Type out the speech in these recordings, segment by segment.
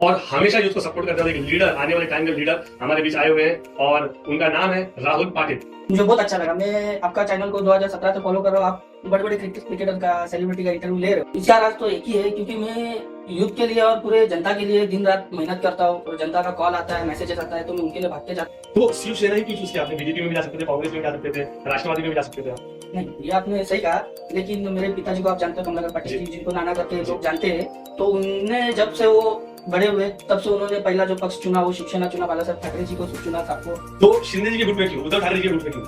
और हमेशा यूथ को सपोर्ट करते हुए एक लीडर, आने वाले टाइम के लीडर हमारे बीच आए हुए हैं और उनका नाम है राहुल पाटिल। मुझे बहुत अच्छा लगा। मैं आपका चैनल को 2017 से फॉलो कर रहा हूँ। आप बड़े-बड़े क्रिकेटर का, सेलिब्रिटी का इंटरव्यू ले रहे हो। इसका राज तो एक ही है, क्योंकि मैं यूथ के लिए और पूरे जनता के लिए दिन-रात मेहनत करता हूँ और जनता का कॉल आता है, मैसेजेस आता है, तो मैं उनके लिए भागते जाता हूँ। तो शिवसेना ही क्यों चूज किया आपने? बीजेपी में भी जा सकते थे, कांग्रेस में भी जा सकते थे, राष्ट्रवादी में भी जा सकते थे आप। नहीं, ये आपने सही कहा, लेकिन मेरे पिताजी को आप जानते हो, कमलाकर पाटिल जी जी, जिनको नाना करके जी लोग जानते हैं, तो उनने जब से वो बड़े हुए, तब से उन्होंने पहला जो पक्ष चुना, वो शिवसेना चुना, बालासाहेब ठाकरे जी को चुना था आपको। तो शिंदे जी के ग्रुप में क्यों, उद्धव ठाकरे जी के ग्रुप में क्यों?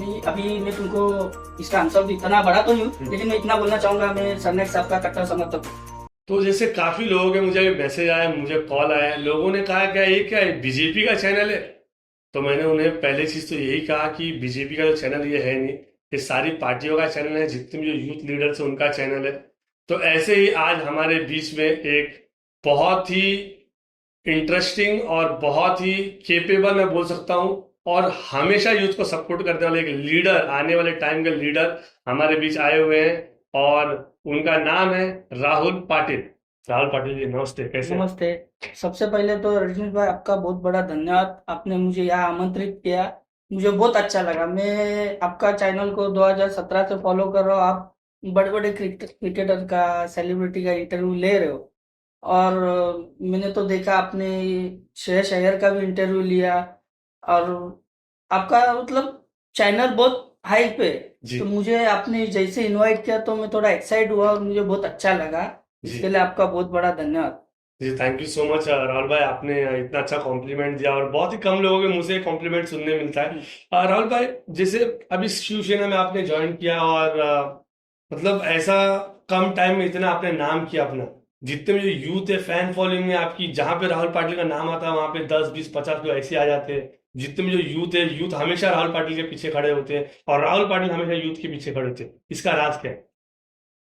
नहीं, अभी मैं तुमको इसका आंसर इतना बड़ा तो नहीं हूँ, लेकिन मैं इतना बोलना चाहूंगा, मैं सरनेट साहब का कट्टर समर्थक हूँ। तो जैसे काफी लोगों के मुझे मैसेज आए, मुझे कॉल आया, लोगों ने कहा क्या ये क्या है, बीजेपी का चैनल है? तो मैंने उन्हें पहली चीज तो यही कहा कि बीजेपी का जो चैनल ये है नहीं, ये सारी पार्टियों का चैनल है, जितने भी जो यूथ लीडर्स हैं उनका चैनल है। तो ऐसे ही आज हमारे बीच में एक बहुत ही इंटरेस्टिंग और बहुत ही केपेबल मैं बोल सकता हूँ और हमेशा यूथ को सपोर्ट करने वाले एक लीडर, आने वाले टाइम के लीडर हमारे बीच आए हुए हैं और उनका नाम है राहुल पाटिल। राहुल पाटिल जी नमस्ते, कैसे हैं? नमस्ते। सबसे पहले तो रजनीश भाई, आपका बहुत बड़ा धन्यवाद, आपने मुझे यहाँ आमंत्रित किया। मुझे बहुत अच्छा लगा। मैं आपका चैनल को 2017 से फॉलो कर रहा हूँ। आप बड़े-बड़े क्रिकेटर का, सेलिब्रिटी का इंटरव्यू ले रहे हो, और मैंने तो देखा आपने श्रेयस अय्यर का भी इंटरव्यू लिया, और आपका मतलब चैनल बहुत हाई पे। जी तो मुझे आपने जैसे इनवाइट किया, तो मैं थोड़ा एक्साइट हुआ और मुझे बहुत अच्छा लगा। जी इसके लिए आपका बहुत बड़ा धन्यवाद। जी, thank you so much Rahul भाई, आपने इतना अच्छा कॉम्प्लीमेंट दिया और बहुत ही कम लोगों के मुंह से कॉम्प्लीमेंट सुनने मिलता है। राहुल भाई, जैसे अभी शिवसेना में आपने ज्वाइन किया और मतलब ऐसा कम टाइम में इतना आपने नाम किया अपना, जितने भी जो यूथ है, फैन फॉलोइंग है आपकी, जहां पे राहुल पाटिल का नाम आता है वहां पे 10 20 50 लोग ऐसे आ जाते हैं। जितने भी जो यूथ है, यूथ हमेशा राहुल पाटिल के पीछे खड़े होते हैं और राहुल पाटिल हमेशा यूथ के पीछे खड़े होते हैं। इसका राज क्या है?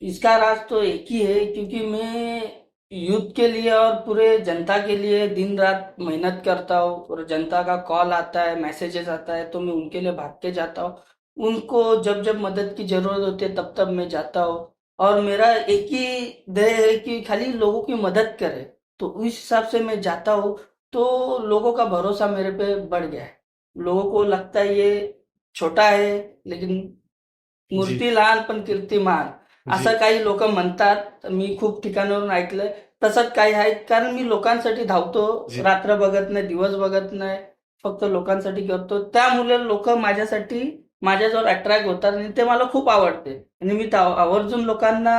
इसका राज तो एक ही है, क्योंकि मैं यूथ के लिए और पूरे जनता के लिए दिन रात मेहनत करता हूँ, और जनता का कॉल आता है, मैसेजेस आता है, तो मैं उनके लिए भाग के जाता हूँ। उनको जब जब मदद की जरूरत होती है, तब तब मैं जाता हूँ। और मेरा एक ही ध्येय है कि खाली लोगों की मदद करे, तो उस हिसाब से मैं जाता हूँ। तो लोगों का भरोसा मेरे पे बढ़ गया है। लोगों को लगता है ये छोटा है, लेकिन जी मूर्ती लहान पण कीर्तिमान, जी असं काही लोक म्हणतात. मी खूप ठिकाणावरून ऐकलंय. तसंच काही आहे, कारण मी लोकांसाठी धावतो. जी रात्र बघत नाही, दिवस बघत नाही, फक्त लोकांसाठी करतो. त्यामुळे लोक माझ्यासाठी, माझ्याजवळ अट्रॅक्ट होतात, आणि ते मला खूप आवडते. आणि मी आवर्जून लोकांना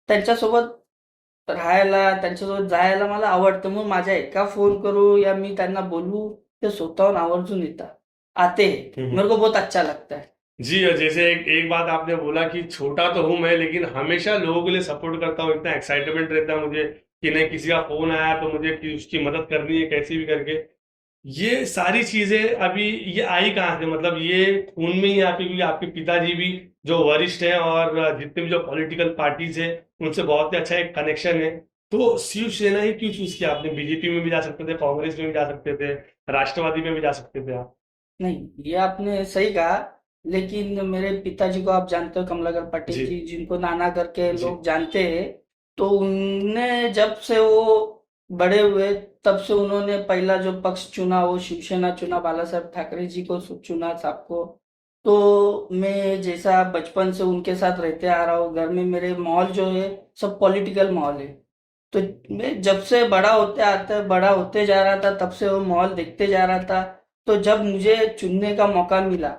त्यांच्यासोबत राहायला, त्यांच्यासोबत जायला मला आवडतं. मग माझ्या एका फोन करू या मी त्यांना बोलू, ते स्वतःहून आवर्जून येतात, आते हैं. मेरे को बहुत अच्छा लगता है. जी। और जैसे एक बात आपने बोला कि छोटा तो हूं मैं, लेकिन हमेशा लोगों के लिए सपोर्ट करता हूँ, इतना एक्साइटमेंट रहता है मुझे कि नहीं, किसी का फोन आया तो मुझे कि उसकी मदद करनी है कैसी भी करके। ये सारी चीजें अभी ये आई कहाँ से? मतलब ये खून में ही आपके, क्योंकि आपके पिताजी भी जो वरिष्ठ हैं और जितने भी जो पॉलिटिकल पार्टीज है उनसे बहुत ही अच्छा एक कनेक्शन है। तो शिवसेना ही क्यों चूज किया आपने? बीजेपी में भी जा सकते थे, कांग्रेस में भी जा सकते थे, राष्ट्रवादी में भी जा सकते थे आप। नहीं, ये आपने सही कहा, लेकिन मेरे पिताजी को आप जानते हो, कमलाकर पाटिल जी जी, जिनको नाना करके जी लोग जानते हैं, तो उनने जब से वो बड़े हुए, तब से उन्होंने पहला जो पक्ष चुना, वो शिवसेना चुना, बालासाहेब ठाकरे जी को चुना साहब को। तो मैं जैसा बचपन से उनके साथ रहते आ रहा हूँ, घर में मेरे माहौल जो है, सब पॉलिटिकल माहौल है। तो मैं जब से बड़ा होते जा रहा था, तब से वो माहौल देखते जा रहा था। तो जब मुझे चुनने का मौका मिला,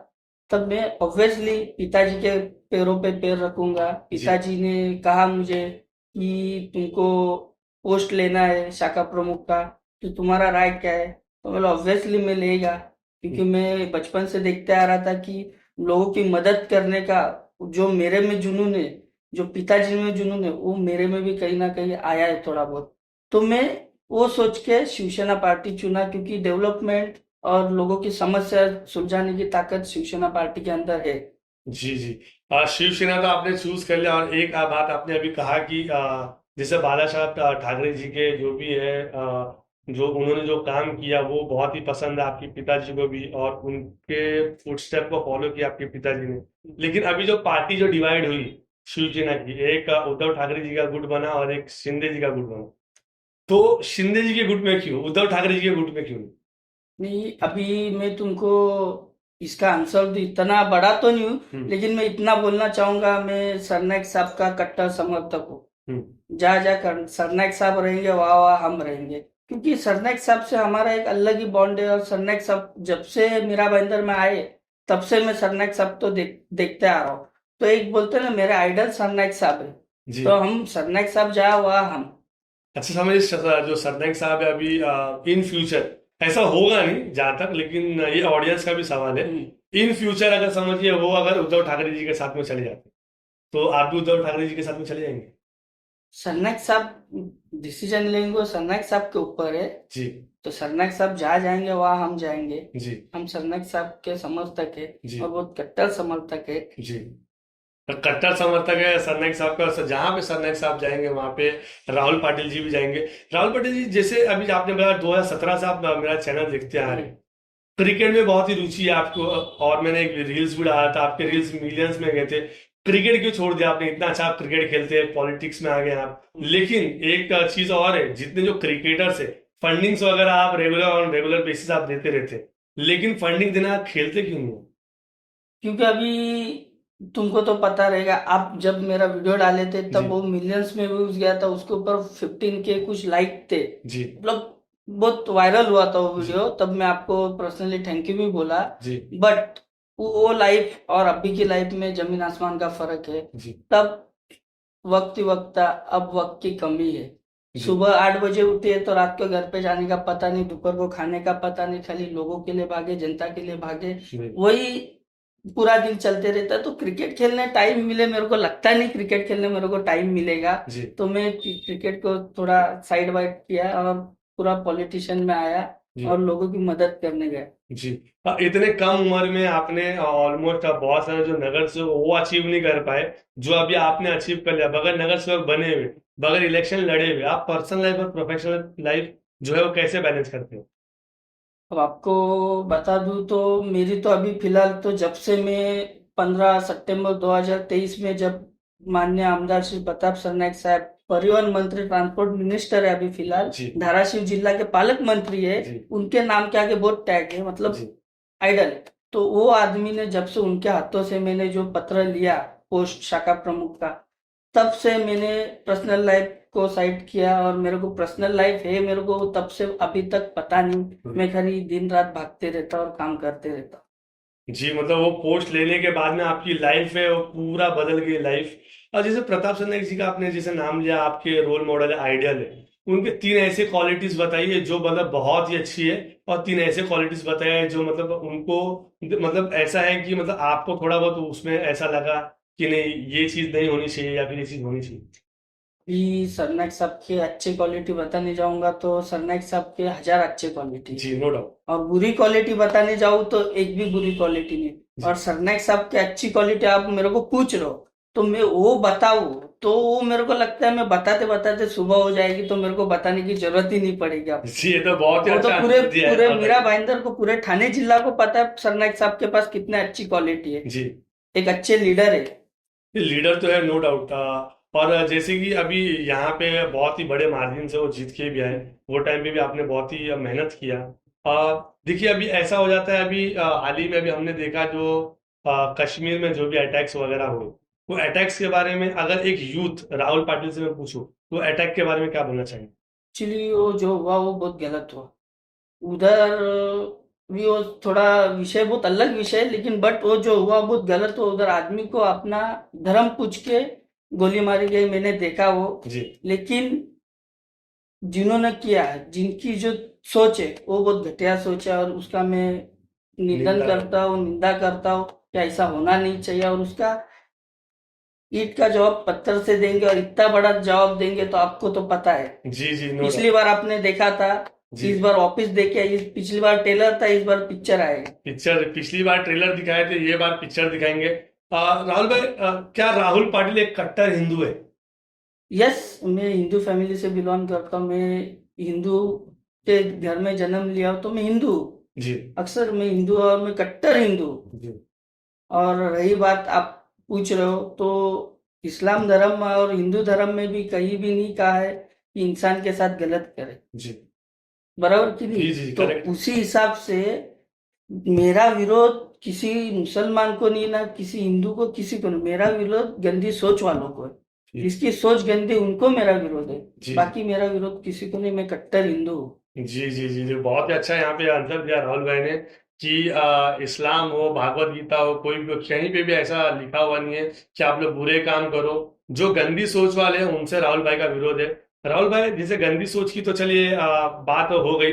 तब मैं ऑब्वियसली पिताजी के पैरों पे पैर रखूंगा। जी पिताजी ने कहा मुझे कि तुमको पोस्ट लेना है शाखा प्रमुख का, तो तुम्हारा राय क्या है? तो बोला ऑब्वियसली मैं लेगा, क्योंकि मैं बचपन से देखते आ रहा था कि लोगों की मदद करने का जो मेरे में जुनून है, जो पिताजी में जुनून है, वो मेरे में भी कहीं ना कहीं आया है थोड़ा बहुत। तो मैं वो सोच के शिवसेना पार्टी चुना, क्योंकि डेवलपमेंट और लोगों की समस्या सुलझाने की ताकत शिवसेना पार्टी के अंदर है। जी जी। शिवसेना तो आपने चूज कर लिया और एक बात आपने अभी कहा कि जैसे बाला साहब ठाकरे जी के जो भी है, जो उन्होंने जो काम किया वो बहुत ही पसंद है आपके पिताजी को भी, और उनके फुटस्टेप को फॉलो किया आपके पिताजी ने। लेकिन अभी जो पार्टी जो डिवाइड हुई शिवसेना की, एक उद्धव ठाकरे जी का गुट बना और एक शिंदे जी का गुट बना। तो शिंदे जी के गुट में क्यों, उद्धव ठाकरे जी के गुट में क्यों नहीं? नहीं, अभी मैं तुमको इसका आंसर तो इतना बड़ा तो नहीं हूँ, लेकिन मैं इतना बोलना चाहूंगा, मैं सरनाइक साहब का कट्टर समर्थक हूँ। जहाँ जहाँ सरनाइक साहब रहेंगे वहाँ वहाँ हम रहेंगे, क्योंकि सरनाइक साहब से हमारा एक अलग ही बॉन्ड है। और सरनाइक साहब जब से मीरा भाईंदर में आए तब से मैं सरनाइक साहब तो देखते आ रहा हूँ। तो एक बोलते हैं ना, मेरे आइडल सरनाइक साहब है, जी। तो हम सरनाइक साहब जहाँ वहाँ हम। अच्छा, समझिए जो सरनाइक साहब है अभी इन फ्यूचर, ऐसा होगा नहीं जहां तक, लेकिन ये ऑडियंस का भी सवाल है। इन फ्यूचर अगर समझिए वो अगर उद्धव ठाकरे जी के साथ में चले जाते, तो आप भी उद्धव ठाकरे जी के साथ में चले जाएंगे? सरनाइक साहब डिसीजन लेंगे वो सरनाइक साहब के ऊपर है। जी। तो सरनाइक साहब जहाँ जाएंगे वहाँ हम जाएंगे। जी। हम सरनाइक साहब के समर्थक है जी। और बहुत कट्टर समर्थक है। जी। तो कट्टर समर्थक है सरनाइक साहब का, जहां पे सरनाइक साहब जाएंगे वहां पे राहुल पाटिल जी भी जाएंगे। राहुल पाटिल जी, जैसे अभी आपने बताया 2017 से आप मेरा चैनल देखते आ रहे हैं, क्रिकेट में बहुत ही रुचि है आपको, और मैंने एक रील्स भी डाला था, आपके रील्स मिलियंस में गए थे। क्रिकेट क्यों छोड़ दिया आपने? इतना अच्छा आप क्रिकेट खेलते हैं, पॉलिटिक्स में आ गए आप। लेकिन एक चीज और है, जितने जो क्रिकेटर्स है, फंडिंग्स वगैरह आप रेगुलर ऑन रेगुलर बेसिस आप देते रहते हैं, लेकिन फंडिंग देना आप खेलते क्यों नहीं हो? क्योंकि अभी तुमको तो पता रहेगा, आप जब मेरा वीडियो डाले थे तब जी। वो मिलियंस में व्यूज गया था, उसके ऊपर 15 के कुछ लाइक थे। जी। मतलब बहुत वायरल हुआ था वो जी। वीडियो, तब मैं आपको पर्सनली थैंक यू भी बोला। जी। बट वो लाइफ और अभी की लाइफ में जमीन आसमान का फर्क है। जी। तब वक्त ही वक्त था, अब वक्त की कमी है। जी। सुबह 8 बजे उठे तो रात को घर पे जाने का पता नहीं, दोपहर को खाने का पता नहीं, खाली लोगों के लिए भागे, जनता के लिए भागे, जी। वही पूरा दिन चलते रहता है। तो क्रिकेट खेलने टाइम मिले, मेरे को लगता नहीं क्रिकेट खेलने मेरे को टाइम मिलेगा। जी। तो मैं क्रिकेट को थोड़ा साइड बाइड किया और पूरा पॉलिटिशियन में आया जी। और लोगों की मदद करने गया। जी। इतने कम उम्र में आपने ऑलमोस्ट बहुत सारे जो नगर सेवक वो अचीव नहीं कर पाए, जो अभी आपने अचीव कर लिया। बगैर नगर सेवक बने हुए, बगैर इलेक्शन लड़े हुए, आप पर्सनल लाइफ और प्रोफेशनल लाइफ जो है वो कैसे बैलेंस करते हो? अब आपको बता दूं तो मेरी तो अभी फिलहाल तो जब से मैं 15 सितंबर 2023 में जब माननीय आमदार श्री प्रताप सरनाईक साहब परिवहन मंत्री, ट्रांसपोर्ट मिनिस्टर है अभी फिलहाल, जी। धाराशिव जिला के पालक मंत्री है, जी। उनके नाम के आगे बहुत टैग है, मतलब जी। आइडल। तो वो आदमी ने जब से उनके हाथों से मैंने जो पत्र लिया पोस्ट शाखा प्रमुख का, तब से मैंने पर्सनल लाइफ को साइड किया। और मेरे को पर्सनल लाइफ है मेरे को तब से अभी तक पता नहीं, मैं खाली दिन रात भागते रहता और काम करते रहता। जी, मतलब वो पोस्ट लेने के बाद में आपकी लाइफ है वो पूरा बदल गई लाइफ। और जैसे प्रताप सरनाईक जी का आपने जैसे नाम लिया, आपके रोल मॉडल है, आइडियल है, उनके तीन ऐसे क्वालिटीज बताइए जो मतलब बहुत ही अच्छी है, और तीन ऐसे क्वालिटीज बताइए जो मतलब उनको मतलब ऐसा है कि मतलब आपको थोड़ा बहुत उसमें ऐसा लगा कि नहीं ये चीज नहीं होनी चाहिए या फिर ये चीज होनी चाहिए। अभी सरनाईक साहब के अच्छे क्वालिटी बताने जाऊंगा तो सरनाईक साहब के 1000 अच्छे क्वालिटी, जी, नो डाउट। और बुरी क्वालिटी बताने जाऊँ तो एक भी बुरी क्वालिटी नहीं। और सरनाईक साहब की अच्छी क्वालिटी आप मेरे को पूछ रहे हो तो मैं वो बताऊँ तो वो मेरे को लगता है मैं बताते बताते सुबह हो जाएगी, तो मेरे को बताने की जरूरत ही नहीं पड़ेगी आपको। जी, ये तो बहुत ही वो तो अच्छा पूरे आंसर दिया है पूरे आप। मीरा भाईंदर को, पूरे ठाणे जिला को पता है सरनाईक साहब के पास कितने अच्छी क्वालिटी है। जी, एक अच्छे लीडर है। लीडर तो है, नो डाउट। और जैसे कि अभी यहाँ पे बहुत ही बड़े मार्जिन से वो जीत के भी आए, वो टाइम पे भी आपने बहुत ही मेहनत किया। देखिए अभी ऐसा हो जाता है, अभी हाल ही में अभी हमने देखा जो कश्मीर में जो भी अटैक्स वगैरह हुए, वो अटैक्स के बारे में अगर एक यूथ राहुल पाटिल से मैं पूछूं तो अटैक के बारे में क्या बोलना चाहिए? एक्चुअली वो जो हुआ वो बहुत गलत हुआ उधर। भी वो थोड़ा विषय बहुत अलग विषय है, लेकिन बट वो जो हुआ बहुत गलत हुआ। उधर आदमी को अपना धर्म पूछ के गोली मारी गई, मैंने देखा वो। जी। लेकिन जिन्होंने किया है, जिनकी जो सोच है वो बहुत घटिया सोच है, और उसका मैं निंदन निंदा करता हूँ, निंदा करता हूँ कि ऐसा होना नहीं चाहिए। और उसका ईंट का जवाब पत्थर से देंगे, और इतना बड़ा जवाब देंगे तो आपको तो पता है। जी। जी, नो पिछली डाउट। बार आपने देखा था, जी। इस बार ऑफिस देखे, पिछली बार ट्रेलर था, इस बार पिक्चर आएगा। पिक्चर पिछली बार ट्रेलर दिखाए थे, ये बार पिक्चर दिखाएंगे। राहुल भाई, क्या राहुल पाटिल एक कट्टर हिंदू है? यस, मैं हिंदू फैमिली से बिलोंग करता हूँ। मैं हिंदू के घर में जन्म लिया हूँ, तो मैं हिंदू हूँ। जी। अक्सर मैं हिंदू और मैं कट्टर हिंदू हूँ। जी। और रही बात आप पूछ रहे हो तो इस्लाम धर्म और हिंदू धर्म में भी कहीं भी नहीं कहा है कि इंसान के साथ गलत करे, जी बराबर कि जी नहीं? जी तो करेक्ट। उसी हिसाब से मेरा विरोध किसी मुसलमान को नहीं, ना किसी हिंदू को, किसी को नहीं। मेरा विरोध गंदी सोच वालों को है, जी जिसकी सोच गंदी उनको मेरा विरोध है। जी बाकी मेरा विरोध किसी को नहीं, मैं कट्टर हिंदू हूँ। जी जी जी जी बहुत ही अच्छा यहाँ पे आंसर दिया राहुल भाई ने कि इस्लाम हो, भागवत गीता हो, कोई भी कहीं पे भी ऐसा लिखा हुआ नहीं है कि आप लोग बुरे काम करो। जो गंदी सोच वाले हैं उनसे राहुल भाई का विरोध है। राहुल भाई जैसे गंदी सोच की तो चलिए बात हो गई।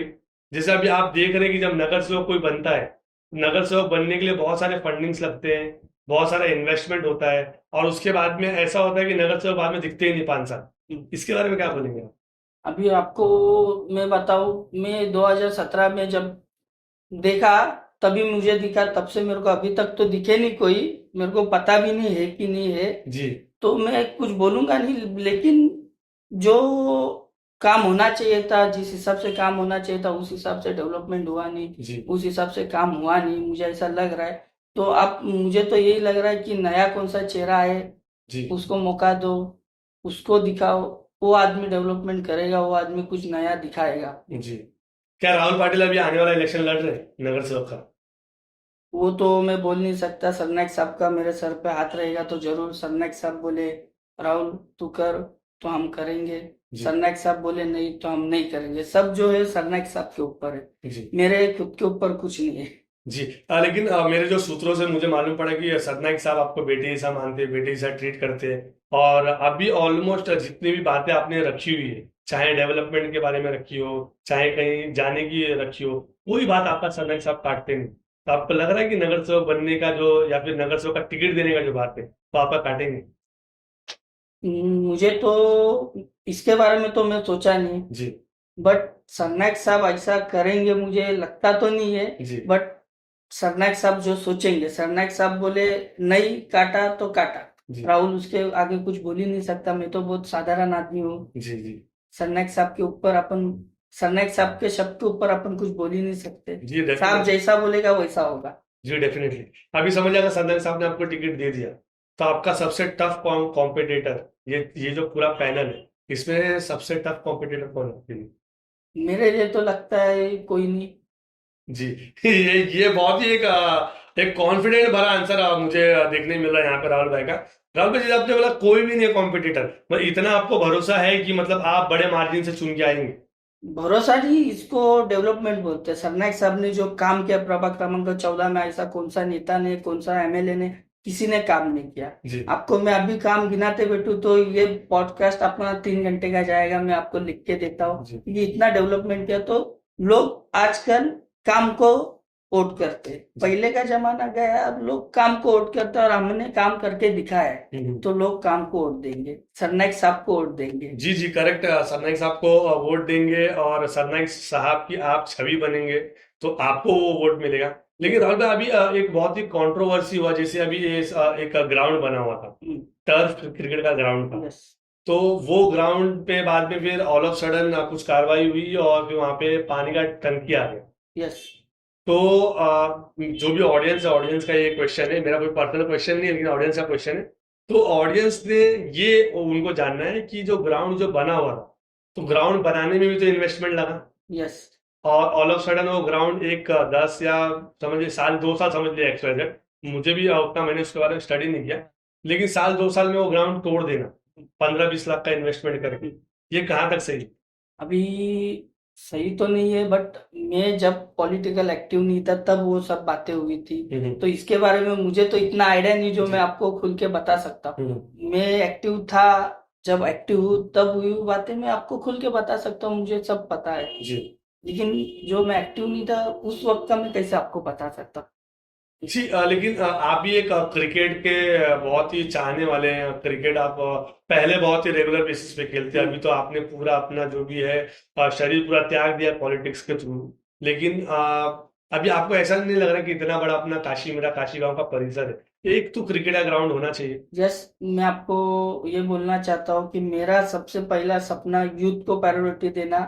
जैसे अभी आप देख रहे हैं कि जब नगर सेवक कोई बनता है, नगर सेवक बनने के लिए बहुत सारे फंडिंग्स लगते हैं, बहुत सारा इन्वेस्टमेंट होता है, और उसके बाद में ऐसा होता है कि नगर सेवक बाद में दिखते ही नहीं 5 साल। इसके बारे में क्या बोलेंगे आप? अभी आपको मैं बताऊं, मैं 2017 में जब देखा तभी मुझे दिखा, तब से मेरे को अभी तक तो दिखे नहीं कोई, मेरे को पता भी नहीं है कि नहीं है, जी तो मैं कुछ बोलूंगा नहीं। लेकिन जो काम होना चाहिए था, जिस हिसाब से काम होना चाहिए था, उस हिसाब से डेवलपमेंट हुआ नहीं, जी उस हिसाब से काम हुआ नहीं, मुझे ऐसा लग रहा है। तो आप, मुझे तो यही लग रहा है कि नया कौन सा चेहरा है, जी उसको मौका दो, उसको दिखाओ, वो आदमी डेवलपमेंट करेगा, वो आदमी कुछ नया दिखाएगा। जी क्या राहुल पाटिल अभी आने वाला इलेक्शन लड़ रहे हैं नगर सेवक का? वो तो मैं बोल नहीं सकता, सरनाइक साहब का मेरे सर पे हाथ रहेगा तो जरूर। सरनाइक साहब बोले राहुल तू कर तो हम करेंगे, जी सरनाइक साहब बोले नहीं तो हम नहीं करेंगे। सब जो है सरनाइक साहब के ऊपर है, जी मेरे खुद के ऊपर कुछ नहीं है। जी लेकिन मेरे जो सूत्रों से मुझे मालूम पड़ा कि सदनायक साहब आपको बेटे जैसा मानते हैं, बेटे जैसा ट्रीट करते हैं, और अभी ऑलमोस्ट जितनी भी बातें आपने रखी हुई है, चाहे डेवलपमेंट के बारे में रखी हो, चाहे कहीं जाने की रखी हो, कोई बात आपका सदनायक साहब काटते नहीं। तो आपको लग रहा है कि नगर सेवक बनने का जो, या फिर नगर सेवक का टिकट देने का जो बात है, तो आपका काटेंगे? मुझे तो इसके बारे में तो मैं सोचा नहीं, जी बट सरनाइक साहब ऐसा करेंगे मुझे लगता तो नहीं है। जी बट सरनाइक साहब जो सोचेंगे, सरनाइक साहब बोले नहीं काटा तो काटा, जी राहुल उसके आगे कुछ बोल ही नहीं सकता। मैं तो बहुत साधारण आदमी हूँ, जी जी सरनाइक साहब के ऊपर अपन, सरनाइक साहब के शब्द के ऊपर अपन कुछ बोल ही नहीं सकते। जी साहब डेफिनेटली। जैसा बोलेगा वैसा होगा। जी डेफिनेटली। अभी समझ आएगा सदनायक साहब ने आपको टिकट दे दिया, तो आपका सबसे टफ कॉम्पिटिटर, ये जो पूरा पैनल है, इसमें सबसे टफ कॉम्पिटिटर कौन है आपके लिए? मेरे लिए तो लगता है कोई नहीं। जी ये बहुत ही एक कॉन्फिडेंट भरा आंसर मुझे देखने मिल रहा है यहाँ पे राहुल भाई का। राहुल भाई जी आपने बोला कोई भी नहीं है कॉम्पिटिटर, मतलब इतना आपको भरोसा है कि मतलब आप बड़े मार्जिन से चुन के आएंगे? भरोसा नहीं, इसको डेवलपमेंट बोलते हैं। सरनाइक साहब ने जो काम किया प्रभाग क्रमांक 14 में, ऐसा कौन सा नेता ने, कौन सा एमएलए ने, किसी ने काम नहीं किया। जी आपको मैं अभी काम गिनाते बैठू तो ये पॉडकास्ट अपना 3 घंटे का जाएगा। मैं आपको लिख के देता हूँ जी कि इतना डेवलपमेंट किया। तो लोग आजकल काम को वोट करते हैं, जी पहले का जमाना गया, अब लोग काम को वोट करते हैं, और हमने काम करके दिखाया है तो लोग काम को वोट देंगे, सरनाइक साहब को वोट देंगे। जी जी करेक्ट। सरनाइक साहब को वोट देंगे और सरनाइक साहब की आप छवि बनेंगे, तो आपको वो वोट मिलेगा। लेकिन राहुल भाई अभी एक बहुत ही कंट्रोवर्सी हुआ, जैसे अभी एक ग्राउंड बना हुआ था, टर्फ क्रिकेट का ग्राउंड था। यस तो वो ग्राउंड पे बाद में फिर ऑल ऑफ सडन कुछ कार्रवाई हुई और फिर वहां पे पानी का टंकी आ गया। यस तो जो भी ऑडियंस है, ऑडियंस का ये क्वेश्चन है, मेरा कोई पर्सनल क्वेश्चन नहीं है लेकिन ऑडियंस का क्वेश्चन है। तो ऑडियंस ने ये उनको जानना है कि जो ग्राउंड जो बना हुआ था, तो ग्राउंड बनाने में भी तो इन्वेस्टमेंट लगा, यस और ऑल ऑफ सडन वो ग्राउंड एक 10 या समझिए साल 2 साल समझ लिया एक्सवाइजेड, मुझे भी उतना मैंने उसके बारे में स्टडी नहीं किया, लेकिन साल 2 साल में वो ग्राउंड तोड़ देना 15-20 लाख का इन्वेस्टमेंट करके, ये कहाँ तक सही? अभी सही तो नहीं है, बट मैं जब पॉलिटिकल एक्टिव नहीं था तब वो सब बातें हुई थी, तो इसके बारे में मुझे तो इतना आइडिया नहीं जो जी मैं आपको खुल के बता सकता हूँ। हम्म, मैं एक्टिव था, जब एक्टिव हूँ तब हुई हुई बातें मैं आपको खुल के बता सकता हूँ, मुझे सब पता है। जी लेकिन जो मैं एक्टिव नहीं था उस वक्त का मैं कैसे आपको बता सकता। जी लेकिन आप भी एक क्रिकेट के बहुत ही चाहने वाले हैं। क्रिकेट आप पहले बहुत ही रेगुलर बेसिस पे खेलते हैं, अभी तो आपने पूरा अपना जो भी है शरीर पूरा त्याग दिया पॉलिटिक्स के थ्रू। लेकिन अभी आपको ऐसा नहीं लग रहा कि इतना बड़ा अपना काशी, मेरा काशी गांव का परिसर है, एक तो क्रिकेट का ग्राउंड होना चाहिए? यस, मैं आपको ये बोलना चाहता हूँ कि मेरा सबसे पहला सपना यूथ को प्रायोरिटी देना,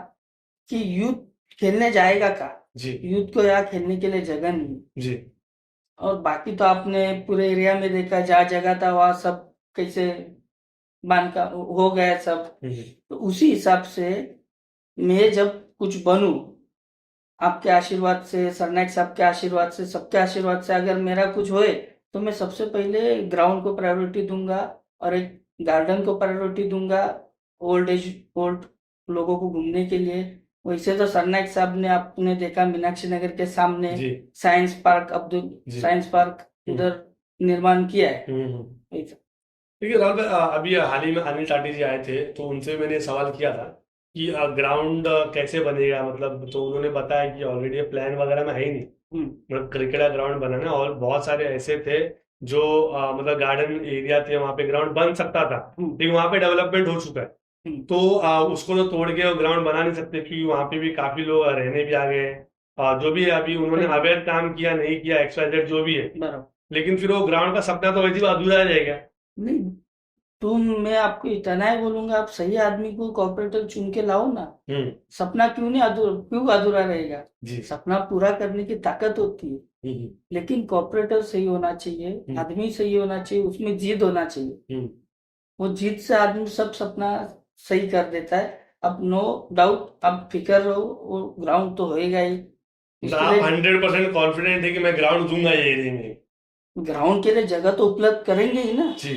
कि यूथ खेलने जाएगा का, जी यूथ को यहाँ खेलने के लिए जगह नहीं। जी और बाकी तो आपने पूरे एरिया में देखा, जहाँ जगह था वहाँ सब कैसे बांध का हो गया सब। हम्म, तो उसी हिसाब से मैं जब कुछ बनूं, आपके आशीर्वाद से, सरनाइक साहब के आशीर्वाद से, सबके आशीर्वाद से अगर मेरा कुछ होए, तो मैं सबसे पहले ग्राउंड को प्रायोरिटी दूंगा और एक गार्डन को प्रायोरिटी दूंगा, ओल्ड लोगों को घूमने के लिए। वैसे तो सरनाइक साहब ने, आपने देखा मीनाक्षी नगर के सामने जी साइंस पार्क, जी साइंस पार्क उधर निर्माण किया है। ऐसा। देखिए राहुल भाई, अभी हाल ही में अनिल टाटी जी आए थे, तो उनसे मैंने सवाल किया था कि ग्राउंड कैसे बनेगा, मतलब तो उन्होंने बताया कि ऑलरेडी प्लान वगैरह में है ही नहीं, हम्म, मतलब क्रिकेट का ग्राउंड बनाना। और बहुत सारे ऐसे थे जो मतलब गार्डन एरिया थे, वहाँ पे ग्राउंड बन सकता था, लेकिन वहाँ पे डेवलपमेंट हो चुका है, तो उसको तो तोड़ के ग्राउंड बना नहीं सकते, क्योंकि वहाँ पे भी काफी लोग रहने भी आ गए हैं। जो भी है, अभी उन्होंने सही। अवैध काम किया नहीं किया, XYZ जो भी है, बराबर। लेकिन फिर वो ग्राउंड का सपना तो वैसे ही अधूरा रह जाएगा। नहीं, तो मैं आपको इतना ही बोलूंगा, आप सही आदमी को कॉर्पोरेटर चुन के लाओ ना। हम्म सपना क्यों अधूरा रहेगा? जी सपना पूरा करने की ताकत होती है, हम्म लेकिन कॉर्पोरेटर सही होना चाहिए, आदमी सही होना चाहिए, उसमें जिद होना चाहिए। हम्म वो जिद से आदमी सब सपना सही कर देता है। अब नो डाउट, आप फिक्र रहो, वो ग्राउंड तो होएगा ही। मतलब उसके आप लिए 100% कॉन्फिडेंट है कि मैं ग्राउंड दूंगा ये एरिया में? ग्राउंड के लिए जगह तो उपलब्ध करेंगे ही ना। जी,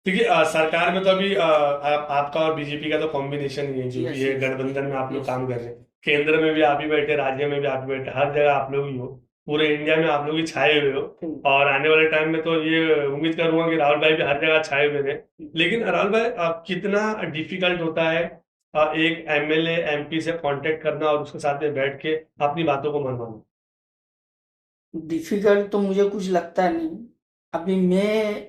क्योंकि सरकार में तो अभी आपका और बीजेपी का तो कॉम्बिनेशन ही है, जो भी यस, है यस, गठबंधन में आप लोग यस। काम कर रहे हैं। केंद्र में भी आप ही बैठे, राज्य में भी आप ही बैठे, हर जगह आप लोग ही हो, पूरे इंडिया में आप लोग ही छाए हुए हो। और आने वाले टाइम में तो ये उम्मीद करूंगा कि राहुल भाई भी हर जगह छाए हुए रहे। लेकिन राहुल भाई, कितना डिफिकल्ट होता है एक MLA MP से कांटेक्ट करना और उसके साथ में बैठ के अपनी बातों को मनवाना? डिफिकल्ट तो मुझे कुछ लगता नहीं। अभी मैं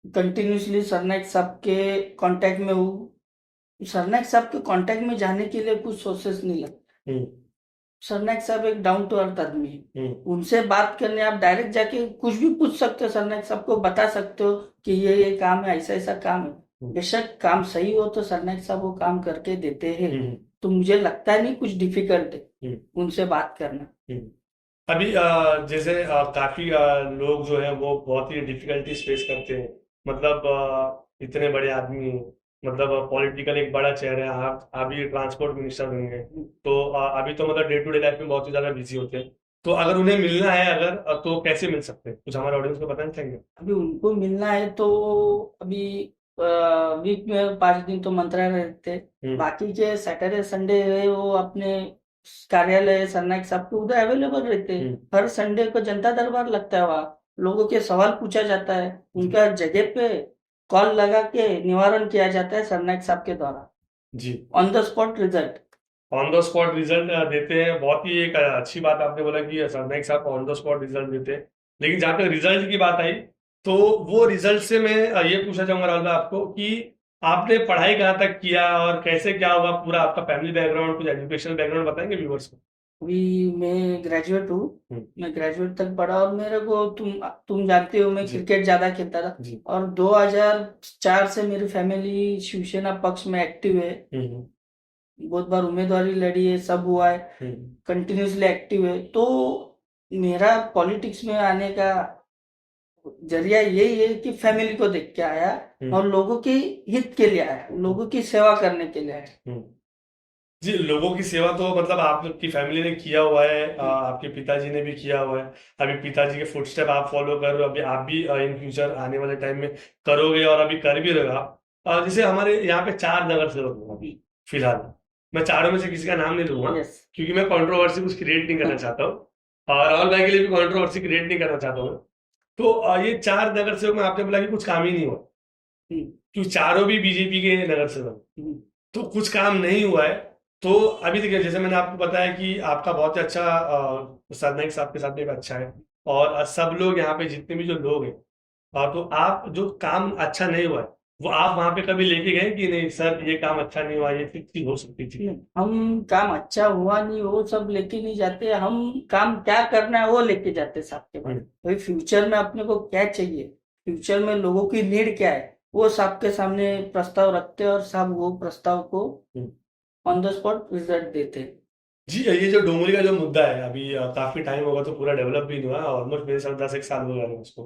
कंटिन्यूसली सरनाइक साहब के कांटेक्ट में हूँ। सरनाइक साहब के कांटेक्ट में जाने के लिए कुछ सोर्सेस नहीं लगता। हम्म सरनाइक साहब एक डाउन टू अर्थ आदमी है। हम्म उनसे बात करने आप डायरेक्ट जाके कुछ भी पूछ सकते हो, सरनाइक साहब को बता सकते हो कि ये काम है, ऐसा ऐसा काम है। बेशक काम सही हो तो सरनाइक साहब वो काम करके देते हैं। तो मुझे लगता नहीं कुछ डिफिकल्ट है उनसे बात करना। हम्म। अभी जैसे काफी लोग जो है वो बहुत ही डिफिकल्टीज फेस करते हैं, मतलब इतने बड़े आदमी हैं, मतलब पॉलिटिकल एक बड़ा चेहरा है, आप अभी ट्रांसपोर्ट मिनिस्टर होंगे, तो अभी तो मतलब डे टू डे लाइफ में बहुत ही ज्यादा बिजी होते हैं, तो अगर उन्हें मिलना है, अगर तो कैसे मिल सकते हैं, कुछ हमारे ऑडियंस को बताना चाहेंगे? अभी उनको मिलना है तो अभी वीक में 5 दिन तो मंत्रालय रहते हैं। बाकी के सैटरडे संडे है वो अपने कार्यालय सरनाइक साहब के उधर अवेलेबल रहते हैं। हर संडे को जनता दरबार लगता है, वहाँ लोगों के सवाल पूछा जाता है, उनका जगह पे कॉल लगा के निवारण किया जाता है सरनाइक साहब के द्वारा। जी, on the spot result. On the spot result देते हैं, बहुत ही एक अच्छी बात आपने बोला कि सरनाइक साहब ऑन द स्पॉट रिजल्ट देते हैं। लेकिन जहां तक रिजल्ट की बात आई, तो वो रिजल्ट से मैं ये पूछना चाहूंगा राहुल भाई आपको कि आपने पढ़ाई कहाँ तक किया और कैसे क्या हुआ, पूरा आपका फैमिली बैकग्राउंड, कुछ एजुकेशनल बैकग्राउंड बताएंगे व्यूवर्स को? अभी मैं ग्रेजुएट हूँ। मैं ग्रेजुएट तक पढ़ा और मेरे को तुम जानते हो मैं जी क्रिकेट ज्यादा खेलता था। जी और 2004 से मेरी फैमिली शिवसेना पक्ष में एक्टिव है। बहुत बार उम्मीदवारी लड़ी है, सब हुआ है, कंटिन्यूसली एक्टिव है। तो मेरा पॉलिटिक्स में आने का जरिया यही है कि फैमिली को देख के आया और लोगों के हित के लिए आया, लोगों की सेवा करने के लिए आया। जी, लोगों की सेवा तो मतलब आपकी फैमिली ने किया हुआ है, आपके पिताजी ने भी किया हुआ है, अभी पिताजी के फुटस्टेप आप फॉलो कर रहे हो, अभी आप भी इन फ्यूचर आने वाले टाइम में करोगे और अभी कर भी रहे हो आप। जैसे हमारे यहाँ पे 4 नगर सेवक हैं अभी फिलहाल, मैं चारों में से किसी का नाम नहीं लूंगा, यस। क्योंकि मैं कंट्रोवर्सी कुछ क्रिएट नहीं करना चाहता हूँ, और राहुल भाई के लिए भी कंट्रोवर्सी क्रिएट नहीं करना चाहता हूँ। तो ये 4 नगर सेवक में आपने बोला कि कुछ काम ही नहीं हुआ, क्योंकि चारों भी बीजेपी के नगर सेवक, तो कुछ काम नहीं हुआ है। तो अभी देखिए, जैसे मैंने आपको बताया कि आपका बहुत ही अच्छा सरनाइक साहब के साथ भी एक अच्छा है, और सब लोग यहाँ पे जितने भी जो लोग हैं, तो आप जो काम अच्छा नहीं हुआ है, वो आप वहां पे कभी लेके गए कि नहीं सर ये काम अच्छा नहीं हुआ, ये चीज हो सकती थी? हम काम अच्छा हुआ नहीं वो सब लेके नहीं जाते, हम काम क्या करना है वो लेके जाते साहब के पास। भाई फ्यूचर में अपने को क्या चाहिए, फ्यूचर में लोगों की नीड क्या है, वो साहब के सामने प्रस्ताव रखते हैं और साहब वो प्रस्ताव को ऑन द स्पॉट रिजल्ट देते हैं। जी, ये जो डोंगरी का जो मुद्दा है, अभी काफी टाइम होगा तो पूरा डेवलप भी नहीं हुआ, ऑलमोस्ट मेरे साथ 10 एक साल हो गए हैं उसको।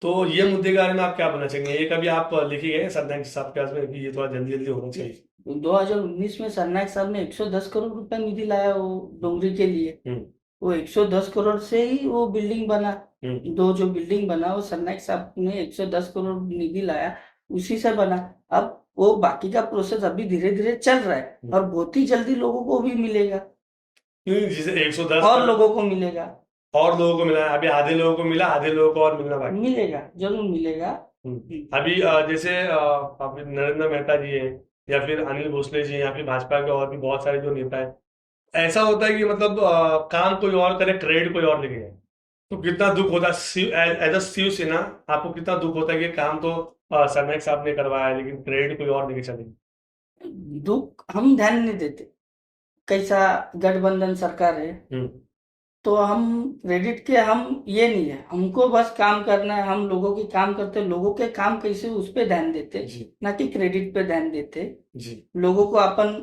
तो ये मुद्दे के बारे में आप क्या बोलना चाहेंगे? ये कभी आप लिखी गए सरनाइक साहब के पास में कि ये थोड़ा जल्दी जल्दी होना चाहिए? 2019 में सरनायक साहब ने 110 करोड़ रुपए निधि लाया वो डोंगरी के लिए। हम्म वो 110 करोड़ से ही वो बिल्डिंग बना। हम्म दो जो बिल्डिंग बना वो सरनायक साहब ने 110 करोड़ निधि लाया, उसी से बना। अब वो बाकी का प्रोसेस अभी धीरे धीरे चल रहा है और बहुत ही जल्दी लोगों को भी मिलेगा क्यों जिसे 110 और लोगों को मिलेगा। और लोगों को मिला है, अभी आधे लोगों को मिला, आधे लोगों को और मिलना बाकी। मिलेगा, जरूर मिलेगा। अभी जैसे अभी नरेंद्र मेहता जी हैं या फिर अनिल भोसले जी हैं या फिर भाजपा के और भी बहुत सारे जो नेता हैं, ऐसा होता है कि मतलब काम कोई और करे, क्रेडिट कोई और लेके जाए, तो कितना दुख होता है एज अ शिवसेना, आपको कितना दुख होता है कि काम तो सरनाईक साहब ने करवाया है लेकिन क्रेडिट कोई और लेके चले गए। दुख हम ध्यान नहीं देते। कैसा गठबंधन सरकार है तो हम क्रेडिट के हम ये नहीं है, हमको बस काम करना है। हम लोगों की काम करते, लोगों के काम कैसे उस पे ध्यान देते, जी ना कि क्रेडिट पे ध्यान देते। जी लोगों को अपन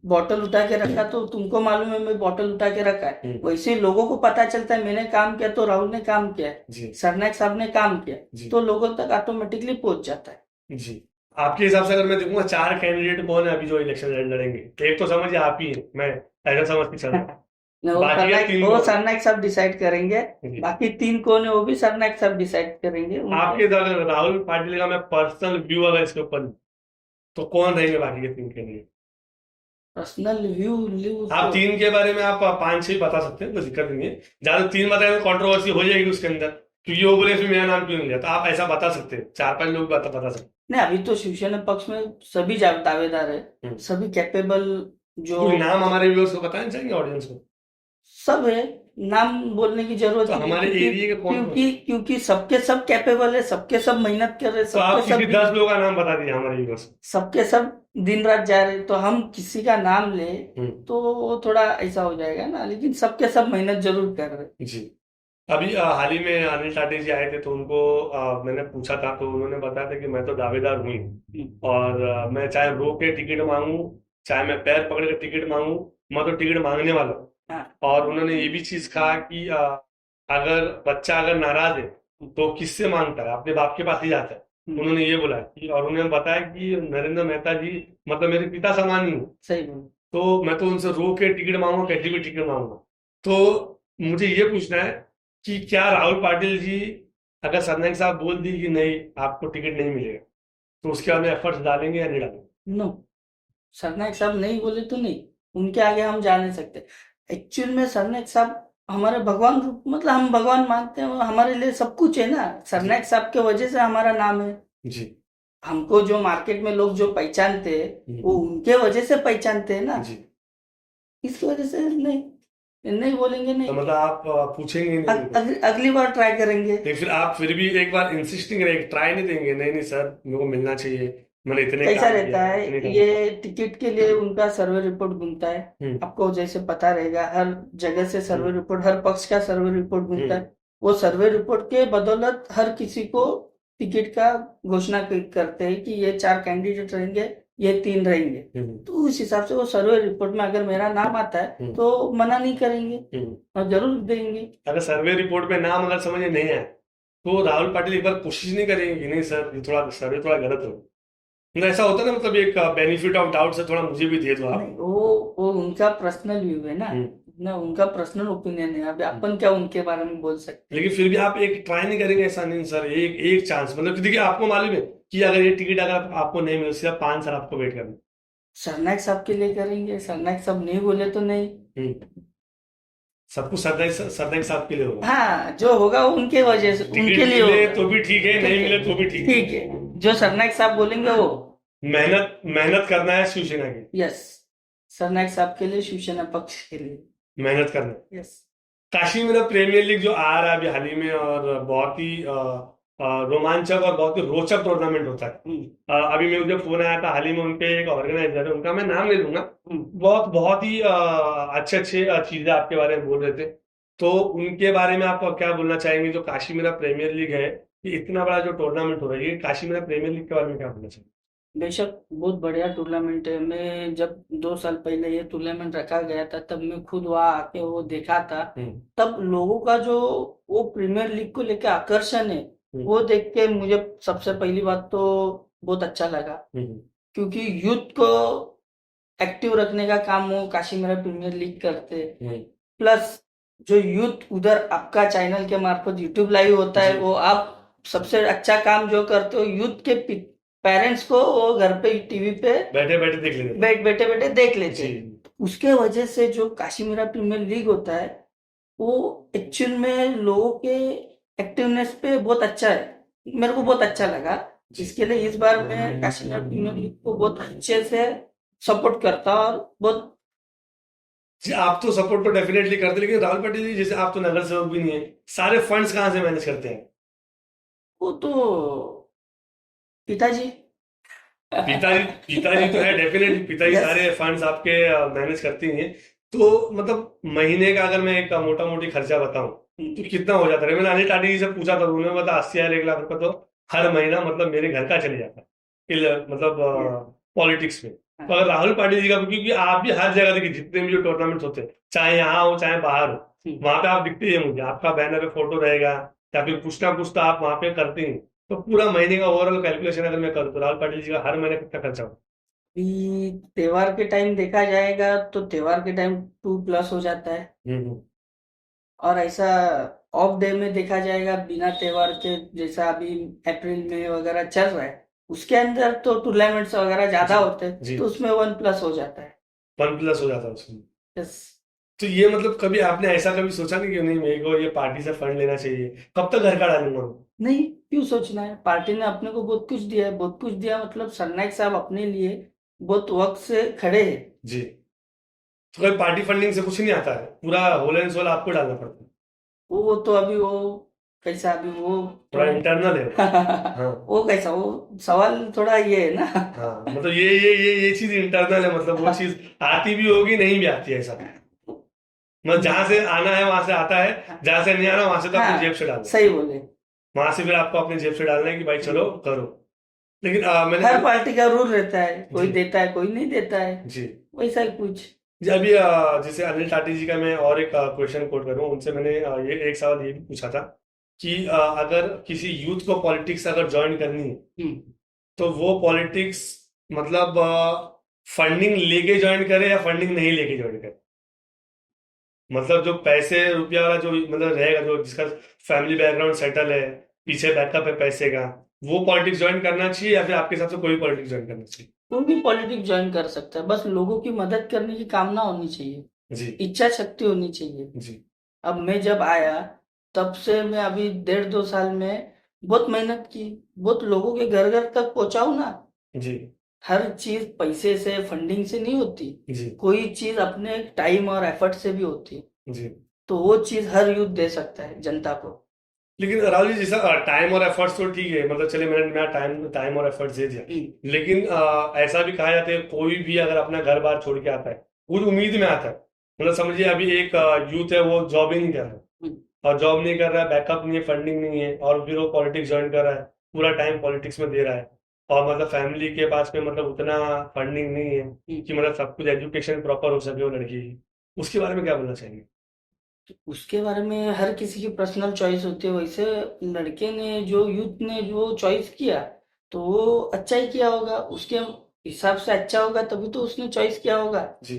बॉटल उठा के रखा तो तुमको मालूम है मैं बॉटल उठा के रखा है, वैसे ही लोगों को पता चलता है मैंने काम किया तो राहुल ने काम किया है, जी सरनायक साहब ने काम किया, जी तो लोगों तक ऑटोमेटिकली पहुंच जाता है। जी। आपके हिसाब से अगर मैं देखूंगा 4 कैंडिडेट कौन है अभी जो इलेक्शन लड़ेंगे, एक तो समझिए आप ही हैं, मैं ऐसा समझ के चल रहा हूँ। वो बाकी के 3 वो कौन? सरनायक साहब डिसाइड करेंगे, जी। बाकी 3 कौन है वो भी सरनायक साहब डिसाइड करेंगे। आपके अगर राहुल पाटिल का मैं पर्सनल व्यू अगर इसके ऊपर, तो कौन रहेंगे बाकी के 3 कैंडिडेट? पर्सनल व्यू आप 3 के बारे में आप 5-6 बता सकते हैं, कोई दिक्कत नहीं है। ज्यादा 3 बताए तो कंट्रोवर्सी हो जाएगी उसके अंदर, क्योंकि वो बोले फिर मेरा नाम क्यों नहीं लिया, तो आप ऐसा बता सकते हैं, 4-5 लोग बता सकते नहीं, अभी तो शिवसेना पक्ष में सभी दावेदार है, सभी कैपेबल जो हैं। कोई नाम हमारे व्यूअर्स को बताना चाहेंगे, ऑडियंस को? सब है, नाम बोलने की जरूरत तो नहीं, हमारे एरिया के कौन क्योंकि सबके सब कैपेबल है, सबके सब मेहनत कर रहे, तो आप सबके किसी सब 10 लोगों का नाम बता दीजिए हमारे व्यूअर्स को। सबके सब दिन रात जा रहे, तो हम किसी का नाम ले तो वो थोड़ा ऐसा हो जाएगा ना, लेकिन सबके सब मेहनत जरूर कर रहे। जी। अभी हाल ही में अनिल टाटे जी आए थे तो उनको मैंने पूछा था तो उन्होंने बताया था कि मैं तो दावेदार हुई और मैं चाहे रो के टिकट मांगू, चाहे मैं पैर पकड़ के टिकट मांगू, मैं तो टिकट मांगने वाला हूँ। हाँ। और उन्होंने ये भी चीज कहा कि अगर बच्चा अगर नाराज है तो किससे मांगता है, अपने बाप के पास ही जाता है। उन्होंने ये बोला कि, और उन्होंने बताया कि नरेंद्र मेहता जी मतलब मेरे पिता समान ही हूँ, सही बोल। तो मैं तो उनसे रो के टिकट मांगूंगा, कैसे भी टिकट मांगूंगा। तो मुझे ये पूछना है कि क्या राहुल पाटिल जी अगर सरनाईक साहब बोल दी कि नहीं आपको टिकट नहीं मिलेगा, तो उसके बाद में एफर्ट्स डालेंगे या नहीं डालेंगे? नो, सरनायक साहब नहीं बोले तो नहीं, उनके आगे हम जा नहीं सकते। एक्चुअल में सरनायक साहब हमारे भगवान रूप, मतलब हम भगवान मानते हैं, वो हमारे लिए सब कुछ है ना। सरनायक साहब के वजह से हमारा नाम है। जी हमको जो मार्केट में लोग जो पहचानते हैं वो उनके वजह से पहचानते हैं ना, जी। इसकी वजह से नहीं नहीं बोलेंगे तो नहीं। मतलब आप पूछेंगे नहीं? अगली बार ट्राई करेंगे। तो फिर आप फिर भी एक बार इंसिस्टिंग रहेंगे, ट्राई नहीं देंगे? नहीं नहीं सर मेरे को मिलना चाहिए, मैंने इतने कैसा काम रहता किया है, है इतने ये टिकट के लिए उनका सर्वे रिपोर्ट घूमता है, काम। आपको जैसे पता रहेगा हर जगह से सर्वे रिपोर्ट, हर पक्ष का सर्वे रिपोर्ट घूमता है। वो सर्वे रिपोर्ट के बदौलत हर किसी को टिकट का घोषणा करते हैं कि ये 4 कैंडिडेट रहेंगे, ये 3 रहेंगे। तो उस हिसाब से वो सर्वे रिपोर्ट में अगर मेरा नाम आता है तो मना नहीं करेंगे और जरूर देंगे। अगर सर्वे रिपोर्ट में नाम अगर समझ में नहीं आए तो राहुल पाटिल एक बार कोशिश नहीं करेंगे कि नहीं सर ये थोड़ा सर्वे थोड़ा गलत हो? मतलब ऐसा होता है ना, मतलब एक बेनिफिट ऑफ डाउट से थोड़ा मुझे भी दे दो आप। नहीं, वो उनका पर्सनल व्यू है ना, उनका पर्सनल ओपिनियन है। अभी अपन क्या उनके बारे में बोल सकते हैं। लेकिन फिर भी आप एक ट्राई नहीं करेंगे? ऐसा नहीं सर, एक चांस, मतलब कि देखिए आपको मालूम है कि अगर ये टिकट अगर आपको नहीं मिले सिर्फ 5 साल आपको वेट करना। सरनायक साहब के लिए करेंगे, सरनायक साहब नहीं बोले तो नहीं। सब कुछ सरनाईक साहब के लिए होगा। हाँ, जो होगा वो उनके वजह से, उनके लिए मिले होगा तो भी ठीक है, नहीं मिले तो भी ठीक है। ठीक है, जो सरनायक साहब बोलेंगे वो मेहनत करना है शिवसेना की। यस, सरनायक साहब के लिए, शिवसेना पक्ष के लिए मेहनत करना है। यस। काशी मेरा प्रीमियर लीग जो आ रहा है अभी हाल ही में, और बहुत ही रोमांचक और बहुत ही रोचक टूर्नामेंट होता है। अभी मैं मुझे फोन आया था हाल ही में, उनके एक ऑर्गेनाइजर है, उनका मैं नाम ले लूंगा, बहुत ही अच्छे चीजें आपके बारे में बोल रहे थे। तो उनके बारे में आप क्या बोलना चाहेंगे? जो काशी मेरा प्रीमियर लीग है, ये इतना बड़ा जो टूर्नामेंट हो रहा है, ये काशी मेरा प्रीमियर लीग के बारे में क्या बोलना चाहेंगे? बेशक बहुत बढ़िया टूर्नामेंट है। मैं जब 2 साल पहले ये टूर्नामेंट रखा गया था तब मैं खुद वहां आके वो देखा था। तब लोगों का जो वो प्रीमियर लीग को लेकर आकर्षण है वो देख के मुझे सबसे पहली बात तो बहुत अच्छा लगा, क्योंकि यूथ को एक्टिव रखने का काम वो काशी मेरा प्रीमियर लीग करते। प्लस जो यूथ उधर आपका चैनल के मार्फत यूट्यूब लाइव होता है, जी। वो आप सबसे अच्छा काम जो करते हो, यूथ के पेरेंट्स को वो घर पे टीवी पे बैठे बैठे देख लेते बैठे बैठे देख लेते जी। हैं। उसके वजह से जो काशी मेरा प्रीमियर लीग होता है, वो एक्चुअल में लोगों के एक्टिवनेस पे बहुत अच्छा है। मेरे को बहुत अच्छा लगा। जी। इसके लिए इस बार मैं काशी मेरा प्रीमियर लीग को बहुत अच्छे से सपोर्ट करता हूं, और बहुत जी, आप तो सपोर्ट तो डेफिनेटली करते, लेकिन राहुल पाटिल जी जैसे आप तो नगर सेवक भी नहीं है, सारे फंड्स कहाँ से मैनेज करते हैं? वो तो पिताजी। पिताजी पिताजी तो है डेफिनेटली, पिताजी यस। सारे फंड्स आपके मैनेज करती हैं। तो मतलब महीने का अगर मैं एक मोटा मोटी खर्चा बताऊं तो कितना हो जाता है? मैंने अनिल टाटी जी से पूछा था, उन्होंने बताया 80,000 1 लाख रुपए तो हर महीना मतलब मेरे घर का चले जाता है मतलब पॉलिटिक्स में। तो अगर राहुल पाटिल जी का, क्योंकि आप भी हर जगह देखिए जितने भी जो टूर्नामेंट्स होते हैं, चाहे यहाँ हो चाहे बाहर हो, वहां पे आप दिखते ही हैं मुझे, आपका बैनर पे फोटो रहेगा या फिर कुछ ना कुछ तो आप वहां पे करते हैं। तो पूरा महीने का ओवरऑल कैलकुलेशन अगर मैं करूँ तो राहुल पाटिल जी का हर महीने कितना खर्चा होगा? अभी त्योहार के टाइम देखा जाएगा तो त्योहार के टाइम 2+ हो जाता है, हम्म। और ऐसा ऑफ डे में देखा जाएगा बिना त्योहार के, जैसा अभी अप्रैल में वगैरह चल रहा है, उसके अंदर तो टूर्नामेंट्स वगैरह ज्यादा जी। होते हैं, जी। तो उसमें 1+ हो जाता है। 1+ हो जाता है उसमें। यस। तो ये मतलब कभी आपने ऐसा कभी सोचा नहीं कि नहीं मेरे को ये पार्टी से फंड लेना चाहिए, कब तक घर का डालूंगा मैं? नहीं, क्यों सोचना है? पार्टी ने अपने को बहुत कुछ दिया है, बहुत कुछ दिया मतलब सरनाइक साहब अपने लिए बहुत वक्त से खड़े हैं। जी। तो कोई पार्टी फंडिंग से कुछ नहीं आता है, पूरा होल एंड सोल आपको डालना पड़ता है? वो तो अभी वो कैसा, अभी वो थोड़ा थोड़ा इंटरनल है वो। हाँ। वो कैसा, वो सवाल थोड़ा ये है ना। हाँ मतलब ये चीज इंटरनल है, मतलब वो चीज आती भी होगी नहीं भी आती है ऐसा? मतलब जहां से आना है वहां से आता है, जहां से नहीं आना वहां से तो अपनी जेब हाँ, से डालना है। सही बोले। वहां से फिर आपको अपनी जेब से डालना है कि भाई चलो करो। लेकिन मैंने हर पार्टी का रूल रहता है, कोई जी। देता है कोई नहीं देता है, जी। वैसा ही कुछ। जी अभी जैसे अनिल टाटी जी का मैं और एक क्वेश्चन कोट करूं उनसे, मैंने ये एक सवाल ये भी पूछा था कि अगर किसी यूथ को पॉलिटिक्स अगर ज्वाइन करनी है हम्म। तो वो पॉलिटिक्स मतलब फंडिंग लेके ज्वाइन करे या फंडिंग नहीं लेके ज्वाइन करे? मतलब जो पैसे रुपया वाला जो मतलब रहेगा, जो जिसका फैमिली बैकग्राउंड सेटल है, पीछे बैकअप है पैसे का, वो पॉलिटिक्स ज्वाइन करना चाहिए या फिर आपके हिसाब से कोई पॉलिटिक्स ज्वाइन करना चाहिए? कोई भी पॉलिटिक्स ज्वाइन कर सकता है, बस लोगों की मदद करने की कामना होनी चाहिए, जी। इच्छा शक्ति होनी चाहिए। जी। अब मैं जब आया, तब से मैं अभी 1.5-2 साल में बहुत मेहनत की, बहुत लोगों के घर घर तक पहुंचाऊं ना। जी। हर चीज पैसे से फंडिंग से नहीं होती, जी। कोई चीज अपने टाइम और एफर्ट से भी होती है। जी। तो वो चीज हर यूथ दे सकता है जनता को। लेकिन राहुल जी जैसा टाइम और एफर्ट्स तो ठीक है, मतलब चले मैंने मेरा टाइम टाइम और एफर्ट्स दे दिया, लेकिन ऐसा भी कहा जाता है कोई भी अगर अपना घर बार छोड़ के आता है पूरी उम्मीद में आता है, मतलब समझिए अभी एक यूथ है वो जॉब ही नहीं कर रहा है, और जॉब नहीं कर रहा है, बैकअप नहीं है, फंडिंग नहीं है, और फिर वो पॉलिटिक्स ज्वाइन कर रहा है, पूरा टाइम पॉलिटिक्स में दे रहा है, और मतलब फैमिली के पास में मतलब उतना फंडिंग नहीं है कि मतलब सब कुछ एजुकेशन प्रॉपर हो सके वो लड़की की, उसके बारे में क्या बोलना चाहेंगे? उसके बारे में हर किसी की पर्सनल चॉइस होती है, वैसे लड़के ने जो यूथ ने जो चॉइस किया, तो वो अच्छा ही किया होगा, उसके हिसाब से अच्छा होगा तभी तो उसने चॉइस किया होगा। जी।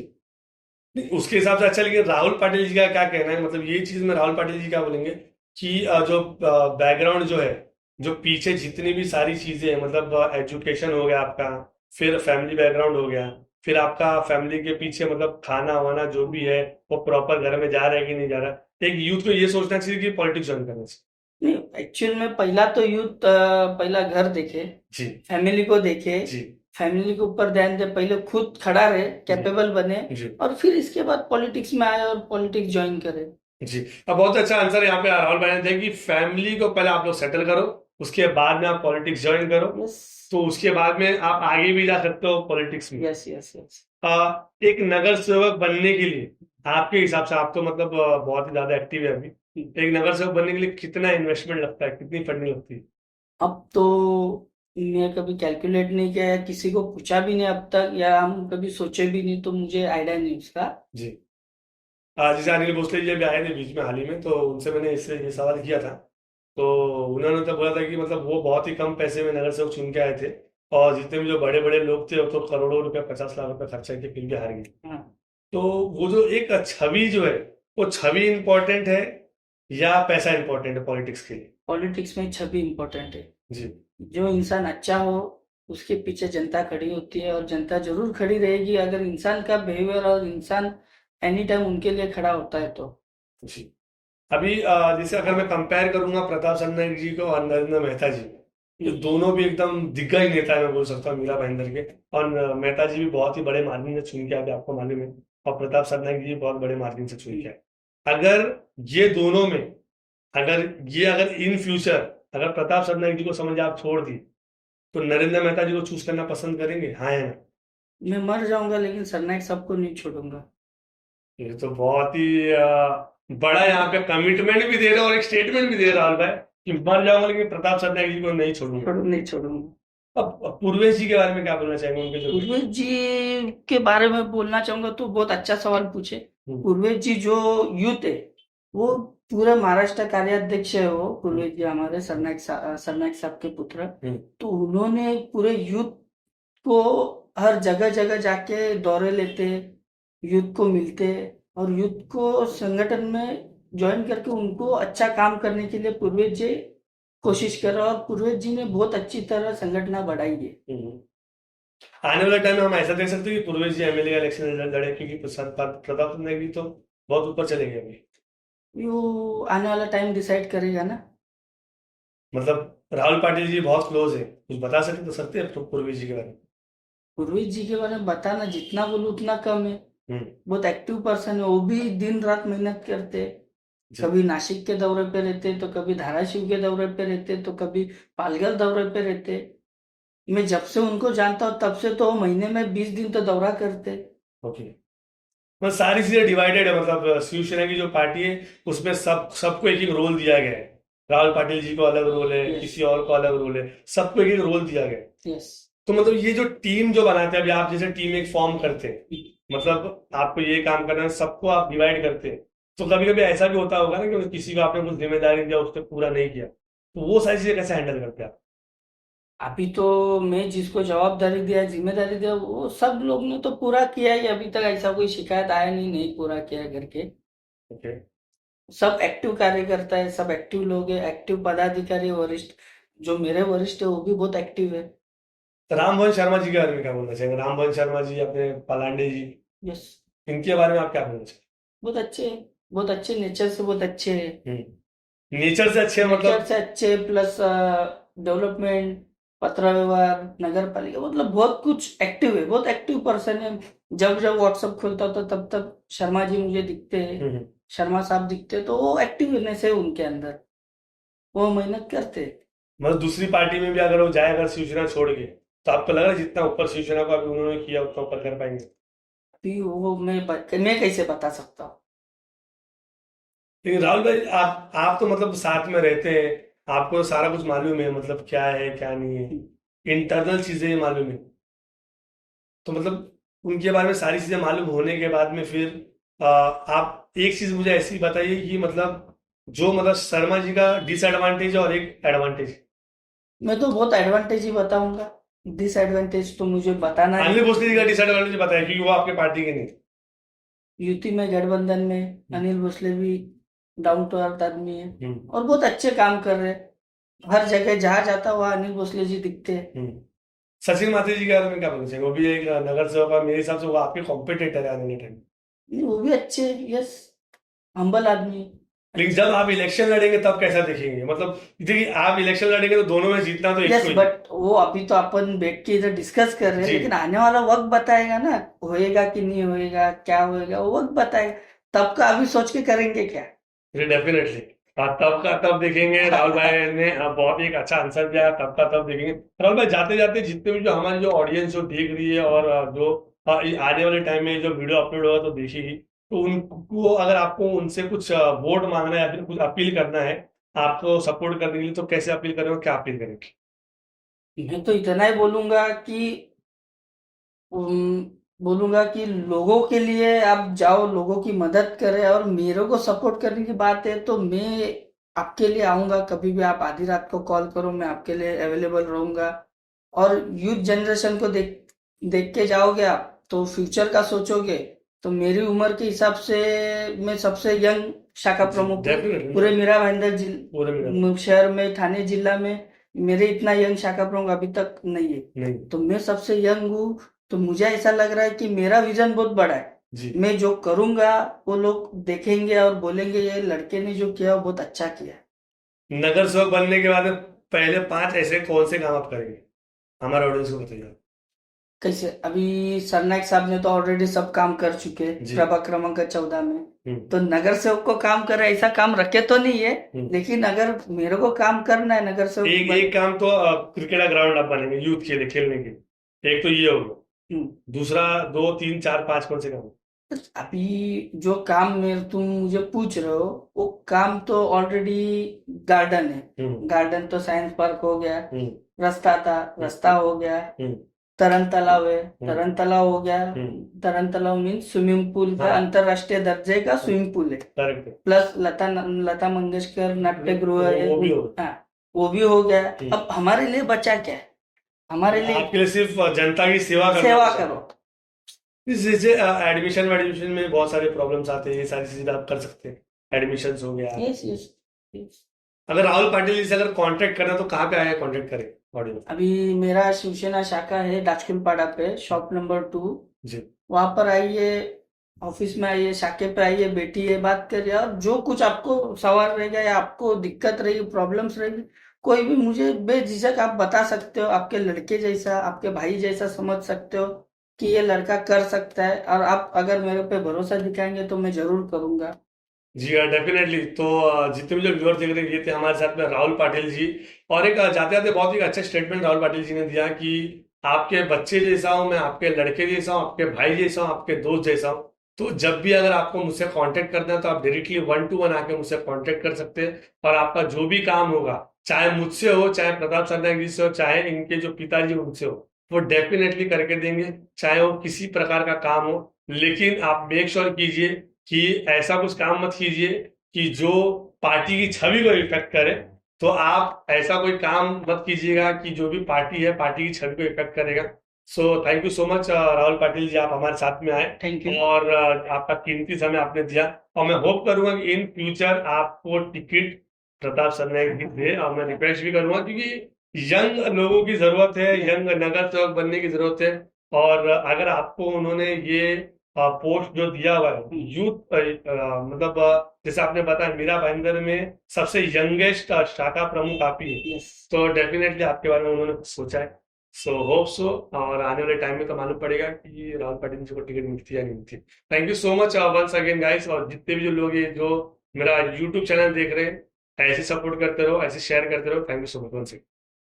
नहीं, उसके हिसाब से अच्छा, लेकिन राहुल पाटिल जी का क्या कहना है, मतलब ये चीज में राहुल पाटिल जी क्या बोलेंगे कि जो बैकग्राउंड जो है, जो पीछे जितनी भी सारी चीजें हैं, मतलब एजुकेशन हो गया आपका, फिर फैमिली बैकग्राउंड हो गया, फिर आपका फैमिली के पीछे मतलब खाना वाना जो भी है वो प्रॉपर घर में जा रहा है कि नहीं जा रहा है, एक यूथ को ये सोचना चाहिए कि पॉलिटिक्स ज्वाइन करना चाहिए? नहीं, एक्चुअल में पहला तो यूथ पहला घर देखे, जी। फैमिली को देखे, जी। फैमिली के ऊपर ध्यान दे, पहले खुद खड़ा रहे, कैपेबल बने, जी। और फिर इसके बाद पॉलिटिक्स में आए और पॉलिटिक्स ज्वाइन करे। जी। अब बहुत अच्छा आंसर यहाँ पे राहुल भाई ने दिया कि फैमिली को पहले आप लोग सेटल करो, उसके बाद में आप पॉलिटिक्स ज्वाइन करो, यस। तो उसके बाद में आप आगे भी जा सकते हो पॉलिटिक्स में। Yes yes yes. एक नगर सेवक बनने के लिए आपके हिसाब से, आप तो मतलब बहुत ही ज्यादा एक्टिव है अभी, एक नगर सेवक बनने के लिए कितना इन्वेस्टमेंट लगता है, कितनी फंडिंग लगती है? अब तो मैं कभी कैलकुलेट नहीं किया, या किसी को पूछा भी नहीं अब तक, या हम कभी सोचे भी नहीं, तो मुझे आइडिया नहीं उसका। जी। जैसे अनिल भोसले जी अभी आए थे बीच में हाल ही में, तो उनसे मैंने इससे ये सवाल किया था तो उन्होंने तो बोला था कि मतलब वो बहुत ही कम पैसे में नगर सेवक चुन के आए थे, और जितने भी जो बड़े बड़े लोग थे वो तो करोड़ों रुपए, 50 लाख रुपए खर्चा किए, फिर भी हार गए। हाँ, तो वो जो एक छवि जो है, वो छवि इंपॉर्टेंट है या पैसा इंपॉर्टेंट है पॉलिटिक्स के लिए? पॉलिटिक्स में छवि इम्पोर्टेंट है। जी। जो इंसान अच्छा हो उसके पीछे जनता खड़ी होती है, और जनता जरूर खड़ी रहेगी अगर इंसान का बिहेवियर और इंसान एनी टाइम उनके लिए खड़ा होता है तो। जी। अभी जैसे अगर मैं कंपेयर करूंगा प्रताप सरनाईक जी को और नरेंद्र मेहता जी को, ये दोनों भी एकदम दिग्गज नेता है, मैं बोल सकता हूँ मीरा भाईंदर के। और मेहता जी भी बहुत ही बड़े मार्जिन से चुन के आए, आपको मालूम है। और प्रताप सरनाईक जी भी बहुत बड़े मार्जिन से चुन के आए। अगर ये दोनों में, अगर इन फ्यूचर, अगर प्रताप सरनाईक जी को समझ आप छोड़ दी, तो नरेंद्र मेहता जी को चूज करना पसंद करेंगे, हाँ या ना? मैं मर जाऊंगा लेकिन सरनाईक सबको नहीं छोड़ूंगा। ये तो बहुत ही बड़ा यहाँ पे कमिटमेंट भी दे रहे हो और एक स्टेटमेंट भी दे रहे हो राहुल भाई, कि मर जाऊंगा लेकिन प्रताप सरनाईक जी को नहीं छोड़ूंगा। नहीं छोड़ूंगा। अब पूर्वेश जी के बारे में क्या बोलना चाहेंगे, उनके जो पूर्वेश जी के बारे में बोलना चाहूंगा तो बहुत अच्छा सवाल पूछे। हम्म, पूर्वेश जी जो यूथ है वो पूरे महाराष्ट्र कार्याध्यक्ष है। वो पूर्वेश जी हमारे सरनाईक साहब के पुत्र। हम्म, तो उन्होंने पूरे यूथ को हर जगह जगह जाके दौरे लेते, यूथ को मिलते, और यूथ को संगठन में ज्वाइन करके उनको अच्छा काम करने के लिए पूर्वेश जी कोशिश कर रहे हैं, और पूर्वेश जी ने बहुत अच्छी तरह संगठन बढ़ाई है। हम्म। आने वाले टाइम में हम ऐसा देख सकते हैं कि पूर्वेश जी एमएलए का इलेक्शन लड़े, क्योंकि प्रताप सरनाईक जी तो बहुत ऊपर चले गए अभी। यो आने वाला टाइम डिसाइड करेगा ना। मतलब राहुल पाटिल जी बहुत क्लोज है, कुछ बता सकते हैं पूर्वेश जी के बारे में? पूर्वेश जी के बारे में बताना जितना बोलूं उतना कम है। हम्म। बहुत एक्टिव पर्सन है, वो भी दिन रात मेहनत करते। जी। कभी नासिक के दौरे पे रहते, तो कभी धाराशिव के दौरे पे रहते, तो कभी पालघर दौरे पे रहते। मैं जब से उनको जानता हूँ तब से तो वो महीने में 20 दिन तो दौरा करते। ओके। मतलब सारी चीजें डिवाइडेड है, मतलब शिवसेना की जो पार्टी है उसमें सबको एक एक रोल दिया गया है। राहुल पाटिल जी को अलग रोल है, यस, किसी और को अलग रोल है, सबको एक एक रोल दिया गया है। यस। तो मतलब ये जो टीम जो बनाते हैं, अभी आप जैसे टीम एक फॉर्म करते हैं, मतलब आपको ये काम करना है, सबको आप डिवाइड करते हैं। तो कभी कभी ऐसा भी होता होगा ना कि किसी को आपने कुछ जिम्मेदारी दिया, उसने पूरा नहीं किया, तो वो सारी चीजें कैसे हैंडल करते हैं आप? अभी तो मैं जिसको जवाबदारी दिया, जिम्मेदारी दिया, वो सब लोग ने तो पूरा किया ही। अभी तक ऐसा कोई शिकायत आया नहीं, नहीं पूरा किया करके। ओके। सब एक्टिव कार्यकर्ता है, सब एक्टिव लोग है, एक्टिव पदाधिकारी, वरिष्ठ। जो मेरे वरिष्ठ है वो भी बहुत एक्टिव है। रामभवन शर्मा जी के बारे में क्या बोलना चाहेंगे? रामभवन शर्मा जी, अपने पलांडे जी, यस। इनके बारे में आप क्या बोलना बहुत अच्छे, बहुत अच्छे नेचर से, बहुत अच्छे है। चाहेंगे? नेचर से अच्छे नेचर मतलब? से अच्छे, प्लस डेवलपमेंट, पत्र व्यवहार, नगर पालिका, मतलब बहुत कुछ एक्टिव है, बहुत एक्टिव पर्सन है। जब जब व्हाट्सएप खोलता हूं तो तब तब शर्मा जी मुझे दिखते हैं, शर्मा साहब दिखते हैं, तो वो एक्टिवनेस है उनके अंदर, वो मेहनत करते हैं। मतलब दूसरी पार्टी में भी अगर वो जाए, अगर शिवसेना छोड़ के, तो आपको लग रहा है जितना ऊपर शिवसेना को अभी उन्होंने किया उतना ऊपर कर पाएंगे? अभी वो मैं कैसे बता सकता हूँ। लेकिन राहुल भाई, आप तो मतलब साथ में रहते हैं, आपको सारा कुछ मालूम है, मतलब क्या है क्या नहीं है, इंटरनल चीजें मालूम है। तो मतलब उनके बारे में सारी चीजें मालूम होने के बाद में फिर आप एक चीज मुझे ऐसी बताइए कि मतलब जो मतलब शर्मा जी का डिसएडवांटेज और एक एडवांटेज। मैं तो बहुत एडवांटेज ही बताऊंगा, डिसएडवांटेज तो मुझे बताना अनिल नहीं। भोसले जी का डिसएडवांटेज बताया, क्योंकि वो आपके पार्टी के नहीं। यूपी में गठबंधन में अनिल भोसले भी डाउन टू अर्थ आदमी है, हम्म, और बहुत अच्छे काम कर रहे हैं। हर जगह जहाँ जाता वहाँ अनिल भोसले जी दिखते हैं। हम्म। सचिन माथुर जी के बारे में क्या बोलना चाहिए? वो भी एक नगर सेवक है, मेरे हिसाब से वो आपके कॉम्पिटिटर है आने के टाइम। नहीं, वो भी अच्छे, यस, हम्बल आदमी है। लेकिन जब आप इलेक्शन लड़ेंगे तब कैसा दिखेंगे? मतलब देखिए, आप इलेक्शन लड़ेंगे तो दोनों में जीतना तो एक यस, को ही है। बट वो अभी तो अपन बैठ के इधर डिस्कस कर रहे हैं, जी। लेकिन आने वाला वक्त बताएगा ना, होएगा कि नहीं होएगा, क्या होएगा, वो वक्त बताएगा। तब का अभी सोच के करेंगे क्या। डेफिनेटली। हाँ, तब का तब देखेंगे। राहुल भाई ने बहुत ही एक अच्छा आंसर दिया, तब का तब देखेंगे। राहुल भाई, जाते जाते जितने भी जो हमारी जो ऑडियंस जो देख रही है, और जो ये आने वाले टाइम में जो वीडियो अपलोड होगा तो देखेगी, तो उनको अगर आपको उनसे कुछ वोट मांगना है या फिर कुछ अपील करना है आपको सपोर्ट करने के लिए, तो कैसे अपील करेंगे, क्या अपील करेंगे? मैं तो इतना ही बोलूंगा कि बोलूंगा कि लोगों के लिए आप जाओ, लोगों की मदद करें, और मेरे को सपोर्ट करने की बात है तो मैं आपके लिए आऊंगा, कभी भी आप आधी रात को कॉल करो, मैं आपके लिए अवेलेबल रहूंगा। और यूथ जनरेशन को देख देख के जाओगे आप, तो फ्यूचर का सोचोगे, तो मेरी उम्र के हिसाब से मैं सबसे यंग शाखा प्रमुख हूँ डेफिनेटली पूरे मीरा भाईंदर पूरे मेरा शहर में, थाने जिला में। मेरे इतना यंग शाखा प्रमुख अभी तक नहीं है, नहीं तो मैं सबसे यंग हूँ। तो मुझे ऐसा लग रहा है कि मेरा विजन बहुत बड़ा है। जी। मैं जो करूंगा वो लोग देखेंगे और बोलेंगे ये लड़के ने जो किया वो बहुत अच्छा किया। नगर सेवक बनने के बाद पहले 5 ऐसे कौन से काम आप करेंगे, हमारे ऑडियंस को बताइए। कैसे? अभी सरनाइक साहब ने तो ऑलरेडी सब काम कर चुके हैं जी। प्रभाग क्रमांक 14 में। हम्म, तो नगर सेवक को काम करे ऐसा काम रखे तो नहीं है, हम्म। लेकिन अगर मेरे को काम करना है नगर सेवक एक एक काम तो क्रिकेट ग्राउंड आप बनेंगे यूथ के लिए खेलने के, एक तो ये होगा। हम्म, दूसरा 2 3 4 5 कौन से काम? अभी जो काम मेरे तुम मुझे पूछ रहे हो वो काम तो ऑलरेडी गार्डन है। हम्म, गार्डन तो साइंस पार्क हो गया, हम्म, रास्ता था रास्ता हो गया, हम्म, तरन तालाब है तरन तालाब हो गया। हम्म। तरन तालाब मीन्स स्विमिंग पूल का हाँ अंतरराष्ट्रीय दर्जे का स्विमिंग पूल है। करेक्ट। प्लस लता मंगेशकर नाट्य गृह है वो भी होगा। हाँ, वो भी हो गया। हम्म। अब हमारे लिए बचा क्या है? हमारे लिए आपके लिए सिर्फ जनता की सेवा करना सेवा बचा है। करो। जैसे एडमिशन में बहुत सारे प्रॉब्लम्स आते हैं, ये सारी चीजें आप कर सकते हैं, एडमिशन हो गया। Yes yes yes. अगर राहुल पाटिल जी से अगर कांटेक्ट करना तो कहाँ पे आया कांटेक्ट करें ऑडियो? अभी मेरा शिवसेना शाखा है दाचकुलपाड़ा पे, शॉप नंबर 2। जी। वहां पर आइए, ऑफिस में आइए, शाखे पे आइए, बैठिए, बात करिए। और जो कुछ आपको सवाल रहेगा या आपको दिक्कत रहेगी, प्रॉब्लम्स रहेगी, कोई भी मुझे बेझिझक आप बता सकते हो। आपके लड़के जैसा, आपके भाई जैसा समझ सकते हो कि ये लड़का कर सकता है। और आप अगर मेरे पे भरोसा दिखाएंगे तो मैं जरूर करूंगा। जी हाँ डेफिनेटली। तो जितने भी जो व्यूअर देख रहे हैं, ये थे हमारे साथ में राहुल पाटिल जी। और एक जाते जाते बहुत ही अच्छा स्टेटमेंट राहुल पाटिल जी ने दिया कि आपके बच्चे जैसा हूं मैं, आपके लड़के जैसा हूं, आपके भाई जैसा हूं, आपके दोस्त जैसा हूं। तो जब भी अगर आपको मुझसे कांटेक्ट करना है तो आप डायरेक्टली 1 to 1 आके मुझसे कांटेक्ट कर सकते हैं। और आपका जो भी काम होगा, चाहे मुझसे हो, चाहे प्रताप सरनाईक जी से हो, चाहे इनके जो पिताजी उनसे हो, वो डेफिनेटली करके देंगे, चाहे वो किसी प्रकार का काम हो। लेकिन आप मेक श्योर कीजिए कि ऐसा कुछ काम मत कीजिए कि जो पार्टी की छवि को इफेक्ट करे। तो आप ऐसा कोई काम मत कीजिएगा कि जो भी पार्टी है, पार्टी की छवि को इफेक्ट करेगा। So thank you so much Rahul Patil ji, आप हमारे साथ में आए थैंक यू। और आपका कीमती समय आपने दिया। और मैं होप करूंगा कि इन फ्यूचर आपको टिकट प्रताप सरनाईक की दे। और मैं रिक्वेस्ट भी करूंगा क्योंकि यंग लोगों की जरूरत है, यंग नगर सेवक बनने की जरूरत है। और अगर आपको उन्होंने ये पोस्ट जो दिया हुआ है यूथ, मतलब जैसे आपने बताया मीरा भाईंदर में सबसे यंगेस्ट शाखा प्रमुख आप ही है, यस। तो डेफिनेटली आपके बारे में उन्होंने कुछ सोचा है। सो होप सो, और आने वाले टाइम में तो मालूम पड़ेगा कि राहुल पाटिल जी को टिकट मिलती है या नहीं मिलती। Thank you so much once again guys. और जितने भी जो लोग ये जो मेरा यूट्यूब चैनल देख रहे हैं, ऐसे सपोर्ट करते रहो, ऐसे शेयर करते रहो। Thank you so much once again.